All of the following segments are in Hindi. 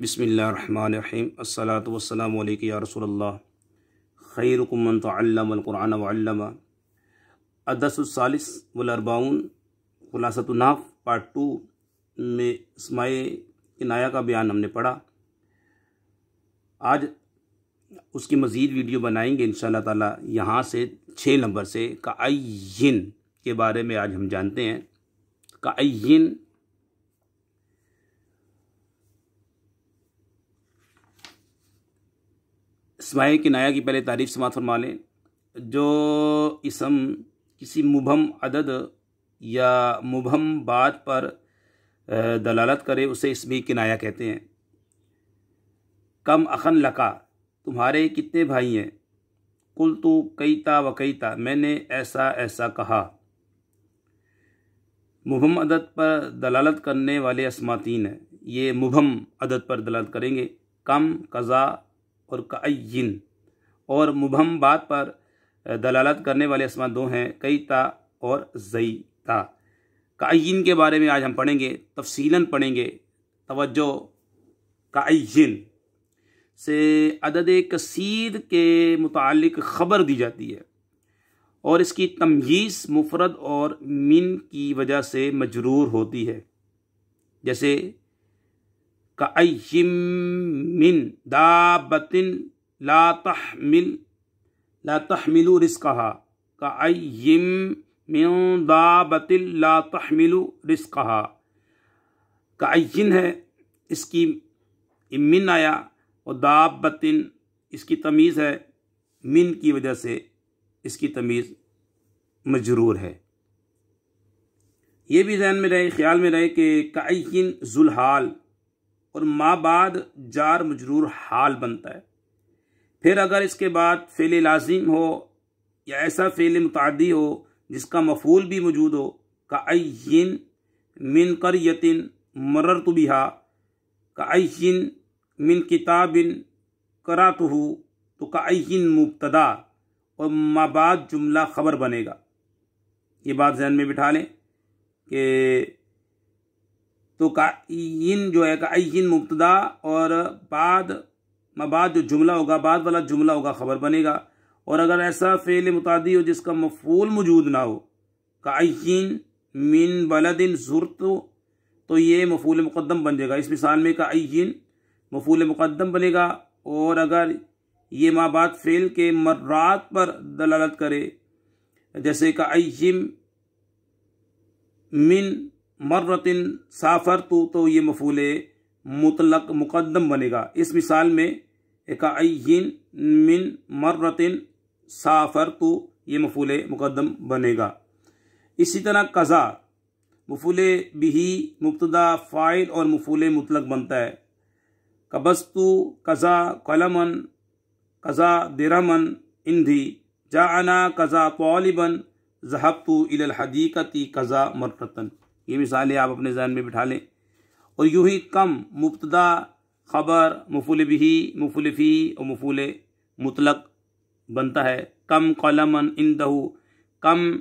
बिस्मिल्लाहिर्रहमानिर्रहीम अस्सलातु वस्सलामु अलैका या रसूलल्लाह खैरुकुम मन तअल्लमल कुरआन व अल्लमा अद्दर्सुस्सालिस वल अर्बाउन खुलासतुन नाफ पार्ट 2 में अस्माए किनाया का बयान हमने पढ़ा। आज उसकी मज़ीद वीडियो बनाएंगे इंशाअल्लाह ताला। यहाँ से 6 नंबर से काय्यिन के बारे में आज हम जानते हैं। काय्यिन अस्माए किनाया की पहले तारीफ़ समात फरमा लें। जो इसम किसी मुबहम अदद या मुबहम बात पर दलालत करे उसे इसमें किनाया कहते हैं। कम अखन लका, तुम्हारे कितने भाई हैं। कुल तो कईता व कईता, मैंने ऐसा ऐसा कहा। मुबहम अदद पर दलालत करने वाले अस्मा 3 हैं। ये मुबहम अदद पर दलालत करेंगे। कम, कज़ा और काय्यिन। और मुबहम बात पर दलालत करने वाले अस्मा 2 हैं, कईता और ज़ईता। काय्यिन के बारे में आज हम पढ़ेंगे, तफसीलन पढ़ेंगे। तवज्जो, काय्यिन से अदद कसीर के मुतालिक ख़बर दी जाती है और इसकी तमयीज़ मुफरद और मिन की वजह से मजरूर होती है। जैसे काय्यिम मिन दाब्बतिन ला तहमिलु रिज़्क़हा। काय्यिम मिन दाब्बतिन ला तहमिलु रिज़्क़हा। काय्यिन है, इसकी मिन आया और दाब्बतिन इसकी तमीज़ है, मिन की वजह से इसकी तमीज़ मजरूर है। ये भी ज़हन में रहे, ख्याल में रहे कि काय्यिन ज़ुलहाल और मा बाद जार मजरूर हाल बनता है। फिर अगर इसके बाद फ़ेल लाजिम हो या ऐसा फ़ेल मुताद्दी हो जिसका मफ़ूल भी मौजूद हो, काय्यिन मिन क़रयतिन मररतु बिहा, काय्यिन मिन किताबिन क़राअतुहु, तो काय्यिन मुब्तदा और मा बाद जुमला ख़बर बनेगा। ये बात ज़हन में बिठा लें कि तो काय्यिन जो है, काय्यिन मुब्तदा और बाद जो जुमला होगा, बाद वाला जुमला होगा, ख़बर बनेगा। और अगर ऐसा फ़ेल मुतादी हो जिसका मफ़ूल मौजूद ना हो, काय्यिन मिन बलदिन ज़ुरतु, तो ये मफ़ूल मुक़द्दम बन जाएगा। इस मिसाल में काय्यिन मफ़ूल मुक़द्दम बनेगा। और अगर ये मा बाद फ़ेल के मर्रात पर दलालत करे, जैसे काय्यिन मिन मर्रतिन साफ़रतु, तो ये मफ़ूल मुतलक मुक़द्दम बनेगा। इस मिसाल में काय्यिन मिन मर्रतिन साफ़रतु, ये मफ़ूल मुक़द्दम बनेगा। इसी तरह कज़ा मफ़ूल बिही मुब्तदा फ़ाइल और मफ़ूल मुतलक बनता है। कबस्तु कज़ा कलमन, कज़ा दिरहमन इंधी, जाअना कज़ा तालिबन, ज़हबतु इलल हदीक़ति कज़ा मर्रतन। ये मिसालें आप अपने ज़हन में बिठा लें। और यूँ ही कम मुब्तदा ख़बर मफ़ूल बिही मफ़ूल फ़ी और मफ़ूल मुतलक बनता है। कम क़लमन इंदहु, कम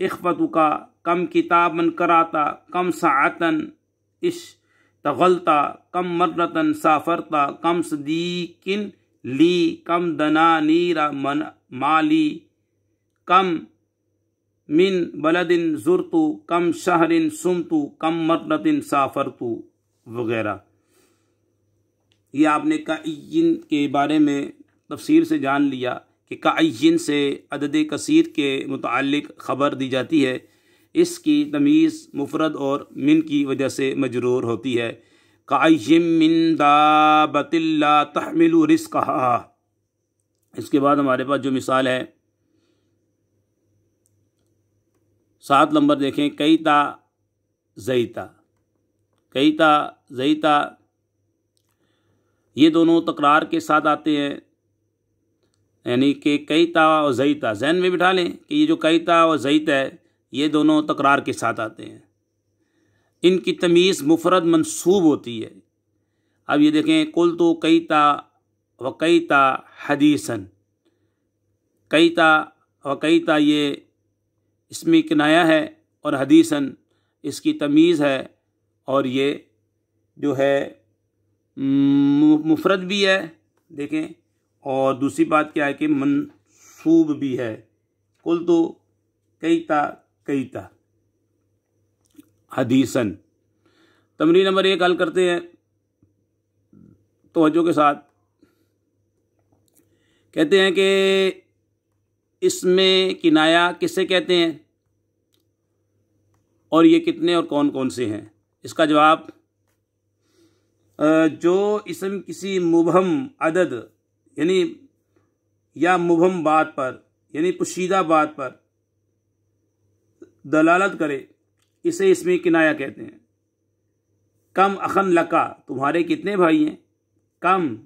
इख़्फ़तुका, कम किताबन कराता, कम साअतन इश्तग़लता, कम मर्रतन साफ़रता, कम सदीक़िन ली, कम दनानीरा मन माली, कम मिन बलदिन ज़ुरतु, कम शहरिन सुमतु, कम मर्रतिन साफ़रतु वगैरह। ये आपने काय्यिन के बारे में तफसील से जान लिया कि काय्यिन से अदद कसीर के मुतालिक ख़बर दी जाती है। इसकी तमीज़ मुफरद और मिन की वजह से मजरूर होती है। काय्यिम मिन दाब्बतिन ला तहमिलु रिज़्क़हा। इसके बाद हमारे पास जो मिसाल है 7 नंबर देखें, कईता ज़ईता। कईता ज़ईता ये दोनों तकरार के साथ आते हैं, यानी कि कईता और ज़ईता ज़हन में बिठा लें कि ये जो कईता और ज़ईता है ये दोनों तकरार के साथ आते हैं। इनकी तमीज़ मुफरद मंसूब होती है। अब ये देखें, कुल तो कईता व कईता हदीसन। कईता व कईता ये इसमें किनाया है और हदीसन इसकी तमीज़ है। और ये जो है मुफरद भी है देखें, और दूसरी बात क्या है कि मंसूब भी है। कुल तो कईता हदीसन। तमरीन नंबर 1 हल करते हैं तवज्जो के साथ। कहते हैं कि इसमें किनाया किसे कहते हैं और ये कितने और कौन कौन से हैं। इसका जवाब, जो इसम किसी मुबहम अदद यानी या मुबहम बात पर यानी पोशीदा बात पर दलालत करे, इसे इसमें किनाया कहते हैं। कम अखन लका, तुम्हारे कितने भाई हैं। कम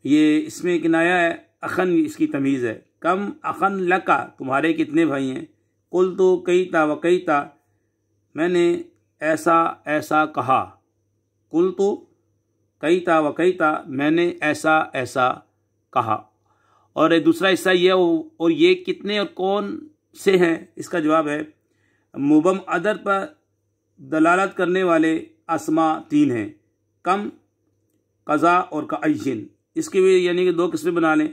ये इसमें किनाया है, अखन इसकी तमीज़ है। कम अखन लका, तुम्हारे कितने भाई हैं। कुल तो कईता व कईता, मैंने ऐसा ऐसा कहा। कुल तो कईता व कईता, मैंने ऐसा ऐसा कहा। और दूसरा हिस्सा ये, और ये कितने और कौन से हैं। इसका जवाब है, मुबहम अदद पर दलालत करने वाले अस्मा 3 हैं, कम, कज़ा और कअय्यिन। इसके भी यानी कि 2 किस्में बना लें,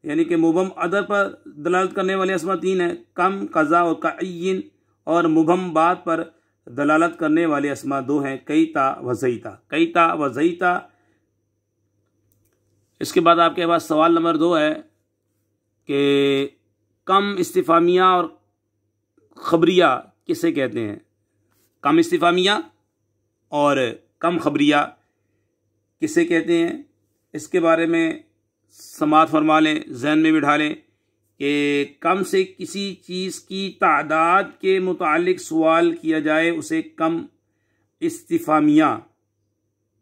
यानी कि मुबहम अदद पर दलालत करने वाले अस्मा 3 हैं, कम, कज़ा और कअय्यिन। और मुबहम बात पर दलालत करने वाले अस्मा 2 हैं, कईता व ज़ईता। कईता व ज़ईता। इसके बाद आपके पास सवाल नंबर 2 है कि कम इस्तिफामिया और खबरिया किसे कहते हैं। कम इस्तिफामिया और कम खबरिया किसे कहते हैं, इसके बारे में समाअत फरमा लें, जहन में बिठा लें कि कम से किसी चीज़ की तादाद के मुतालिक सवाल किया जाए उसे कम इस्तिफामिया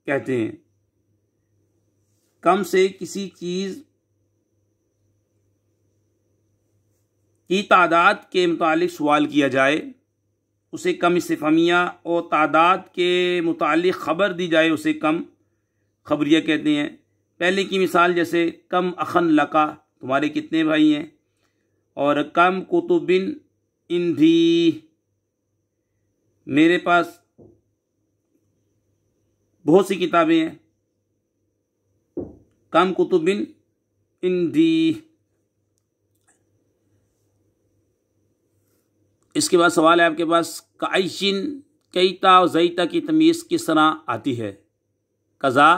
कहते हैं। कम से किसी चीज़ की तादाद के मुतालिक सवाल किया जाए उसे कम इस्तिफामिया, और तादाद के मुतालिक ख़बर दी जाए उसे कम खबरिया कहते हैं। पहले की मिसाल जैसे कम अखन लका, तुम्हारे कितने भाई हैं। और कम कुतुबिन इंधी, मेरे पास बहुत सी किताबें हैं। कम कुतुबिन इंधी। इसके बाद सवाल है आपके पास, कअय्यिन, कईता और ज़ईता की तमीज़ किस तरह आती है। कज़ा,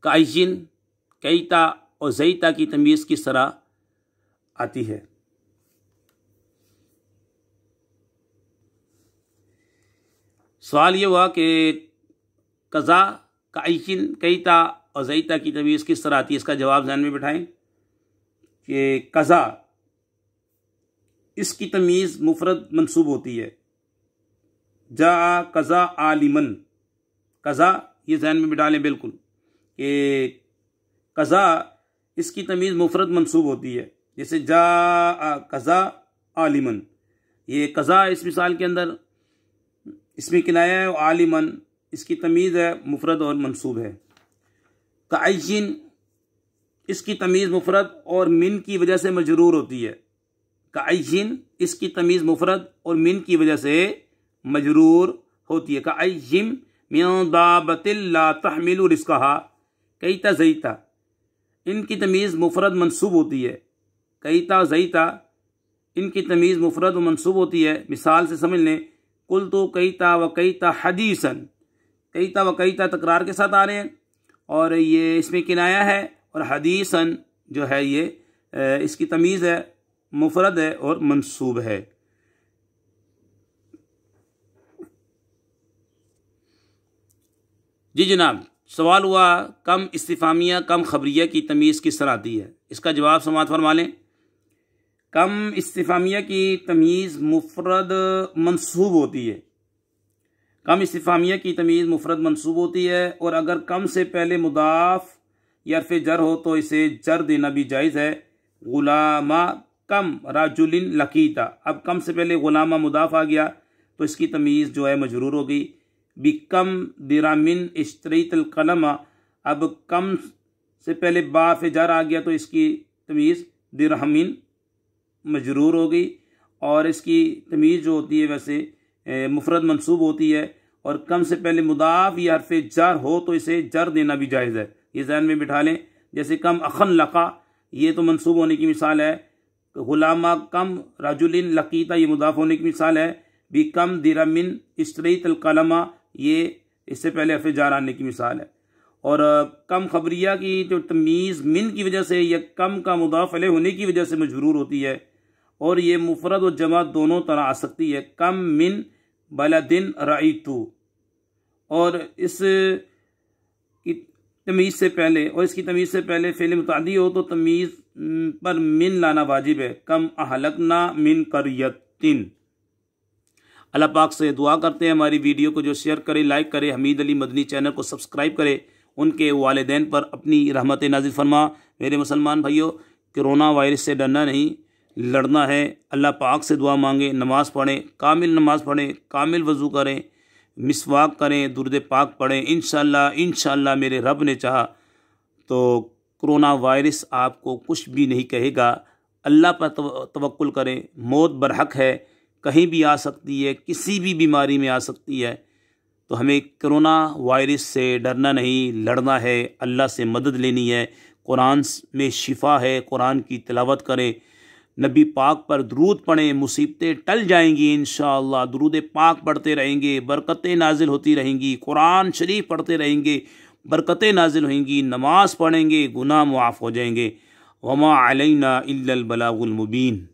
कअय्यिन, कईता और ज़ईता की तमीज़ किस तरह आती है। सवाल ये हुआ कि कज़ा, कअय्यिन, कईता और ज़ईता की तमीज़ किस तरह आती है। इसका जवाब ज़हन में बिठाएं कि कज़ा, इसकी तमीज़ मुफरद मंसूब होती है। जा कज़ा आलिमन। कज़ा ये ज़हन में बिठा लें बिल्कुल कि कज़ा इसकी तमीज़ मुफरद मंसूब होती है। जैसे जा कज़ा आलिमन, ये कज़ा इस मिसाल के अंदर इसमें किनाया है, आलिमन इसकी तमीज़ है, मुफरद और मंसूब है। कअय्यिन, इसकी तमीज़ मुफरद और मिन की वजह से मजरूर होती है। कअय्यिन, इसकी तमीज़ मुफरद और मिन की वजह से मजरूर होती है। कअय्यिन मिन दाबतिन ला तहमिलु रिज़्क़हा। कईता ज़ईता, इनकी तमीज़ मुफरद मंसूब होती है। कईता ज़ईता, इनकी तमीज़ मुफरद व मंसूब होती है। मिसाल से समझ लें, कुल तो कईता व कईता हदीसन। कईता व कईता तकरार के साथ आ रहे हैं और ये इसमें किनाया है, और हदीसन जो है ये इसकी तमीज़ है, मुफरद है और मंसूब है। जी जनाब, सवाल हुआ कम इस्तिफामिया कम खबरिया की तमीज़ किस तरह आती है। इसका जवाब समाअत फरमा लें। कम इस्तिफामिया की तमीज़ मुफरद मंसूब होती है। कम इस्तिफामिया की तमीज़ मुफरद मंसूब होती है, और अगर कम से पहले मुदाफ या हर्फ़ जर हो तो इसे जर देना भी जायज़ है। गुलामा कम राजुलिन लकीता। अब कम से पहले गुलामा मुदाफ आ गया तो इसकी तमीज़ जो है मजरूर हो गई। बिकम दिरामिन इश्तरीतल कलमा, अब कम से पहले बाफ जर आ गया तो इसकी तमीज़ दिरहमिन मजरूर हो गई, और इसकी तमीज़ जो होती है वैसे मुफरद मंसूब होती है, और कम से पहले मुदाफ या हरफ जर हो तो इसे जर देना भी जायज़ है, ये ज़हन में बिठा लें। जैसे कम अखन लका, ये तो मंसूब होने की मिसाल है। गुलामा कम राजुलिन लकीता, ये मुदाफ होने की मिसाल है। भी कम दिरमिन इस्ट्रीत कलमा, ये इससे पहले हरफ जार आने की मिसाल है। और कम खबरिया की जो तमीज़ मिन की वजह से या कम का मुदाफ अलैह होने की वजह से मजरूर होती है, और ये मुफरद और जमा दोनों तरह आ सकती है। कम मिन बलदिन रईतु, और इस की तमीज़ से पहले और इसकी तमीज़ से पहले फ़िल मुतादी हो तो तमीज़ पर मिन लाना वाजिब है। कम अहलकना मिन करियतिन। अल्लाह पाक से दुआ करते हैं हमारी वीडियो को जो शेयर करे, लाइक करे, हमीद अली मदनी चैनल को सब्सक्राइब करे, उनके वालिदैन पर अपनी रहमत नाजिल फरमा। मेरे मुसलमान भाइयों, कोरोना वायरस से डरना नहीं, लड़ना है। अल्लाह पाक से दुआ मांगे, नमाज़ पढ़ें, कामिल नमाज़ पढ़ें, कामिल वज़ू करें, मिसवाक करें, दुरूद पाक पढ़ें। इंशाअल्लाह मेरे रब ने चाहा तो कोरोना वायरस आपको कुछ भी नहीं कहेगा। अल्लाह पर तवक्कुल करें। मौत बरहक है, कहीं भी आ सकती है, किसी भी बीमारी में आ सकती है। तो हमें कोरोना वायरस से डरना नहीं, लड़ना है, अल्लाह से मदद लेनी है। कुरान में शिफा है, कुरान की तिलावत करें, नबी पाक पर दरूद पढ़ें, मुसीबतें टल जाएंगी इंशाअल्लाह। दरूद पाक पढ़ते रहेंगे, बरकतें नाजिल होती रहेंगी। कुरान शरीफ पढ़ते रहेंगे, बरकतें नाजिल होंगी। नमाज़ पढ़ेंगे, गुनाह मुआफ़ हो जाएंगे। वमा अलैना इल्लल बलागुल मुबीन।